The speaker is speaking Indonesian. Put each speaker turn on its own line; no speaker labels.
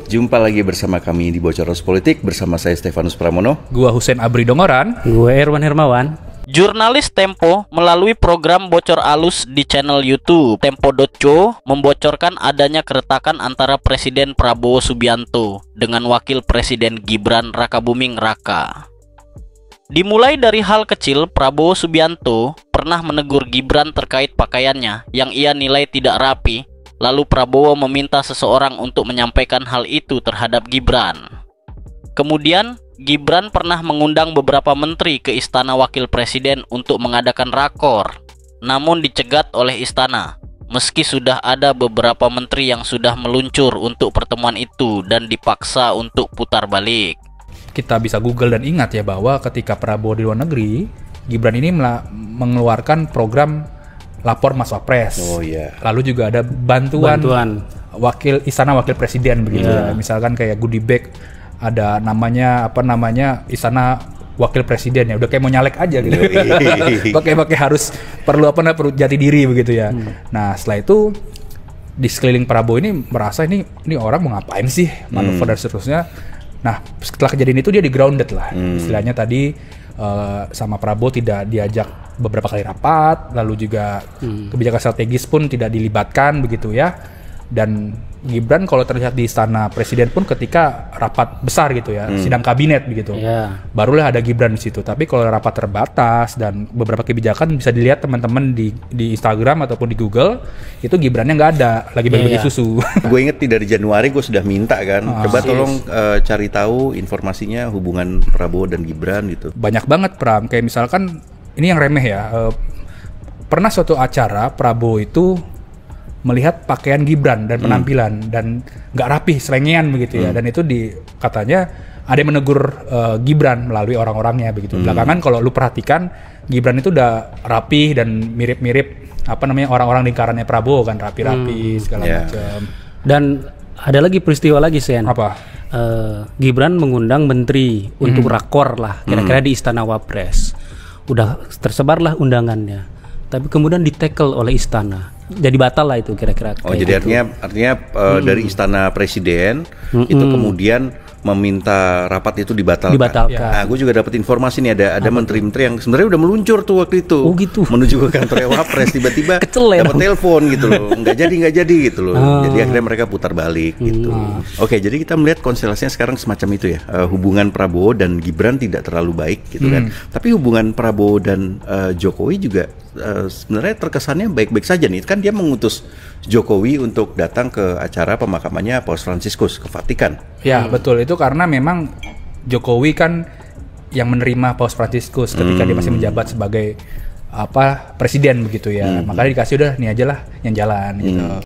Jumpa lagi bersama kami di Bocoros Politik bersama saya Stefanus Pramono.
Gua Husein Abri Dongoran.
Gue Erwan Hermawan.
Jurnalis Tempo melalui program Bocor Alus di channel YouTube Tempo.co membocorkan adanya keretakan antara Presiden Prabowo Subianto dengan Wakil Presiden Gibran Rakabuming Raka. Dimulai dari hal kecil, Prabowo Subianto pernah menegur Gibran terkait pakaiannya yang ia nilai tidak rapi. Lalu Prabowo meminta seseorang untuk menyampaikan hal itu terhadap Gibran. Kemudian, Gibran pernah mengundang beberapa menteri ke Istana Wakil Presiden untuk mengadakan rakor, namun dicegat oleh istana. Meski sudah ada beberapa menteri yang sudah meluncur untuk pertemuan itu dan dipaksa untuk putar balik.
Kita bisa Google dan ingat ya bahwa ketika Prabowo di luar negeri, Gibran ini mengeluarkan program lapor Mas Wapres.
Oh iya.
Lalu juga ada bantuan. Istana Wakil Presiden begitu ya. Misalkan kayak goodie bag, ada namanya Istana Wakil Presiden ya. Udah kayak mau nyalek aja gitu. Pakai harus perlu jati diri begitu ya. Nah, setelah itu di sekeliling Prabowo ini merasa ini orang mau ngapain sih, manuver dan seterusnya. Nah, setelah kejadian itu dia di grounded lah. Istilahnya tadi sama Prabowo tidak diajak beberapa kali rapat, lalu juga kebijakan strategis pun tidak dilibatkan begitu ya. Dan Gibran kalau terlihat di Istana Presiden pun ketika rapat besar gitu ya, sidang kabinet begitu, barulah ada Gibran di situ. Tapi kalau rapat terbatas dan beberapa kebijakan bisa dilihat teman-teman di Instagram ataupun di Google, itu Gibrannya nggak ada, lagi bagi-bagi susu.
Gue inget dari Januari gue sudah minta kan, coba tolong cari tahu informasinya hubungan Prabowo dan Gibran gitu.
Banyak banget Pram, kayak misalkan ini yang remeh ya, pernah suatu acara Prabowo itu melihat pakaian Gibran dan penampilan dan nggak rapi, selengean begitu ya, dan itu katanya ada yang menegur Gibran melalui orang-orangnya begitu. Belakangan kalau lu perhatikan Gibran itu udah rapi dan mirip-mirip orang-orang lingkarannya Prabowo kan, rapi-rapi segala macam. Dan
ada lagi peristiwa lagi Sen.
Apa?
Gibran mengundang menteri untuk rakor lah, kira-kira di Istana Wapres. Udah tersebarlah undangannya, tapi kemudian ditackle oleh istana. Jadi batal lah itu kira-kira.
Oh, jadi gitu. artinya dari Istana Presiden itu kemudian meminta rapat itu dibatalkan. Nah, gue juga dapat informasi nih ada menteri-menteri yang sebenarnya udah meluncur tuh waktu itu.
Oh gitu.
Menuju ke kantor Wapres, tiba-tiba dapat telepon gitu loh. Nggak jadi gitu loh. Jadi akhirnya mereka putar balik gitu. Oke, jadi kita melihat konstelasinya sekarang semacam itu ya. Hubungan Prabowo dan Gibran tidak terlalu baik gitu kan. Tapi hubungan Prabowo dan Jokowi juga sebenarnya terkesannya baik-baik saja nih. Kan dia mengutus Jokowi untuk datang ke acara pemakamannya Paus Fransiskus ke Vatikan.
Ya, betul. Itu karena memang Jokowi kan yang menerima Paus Fransiskus ketika dia masih menjabat sebagai presiden begitu ya. Makanya dikasih udah nih aja lah yang jalan gitu.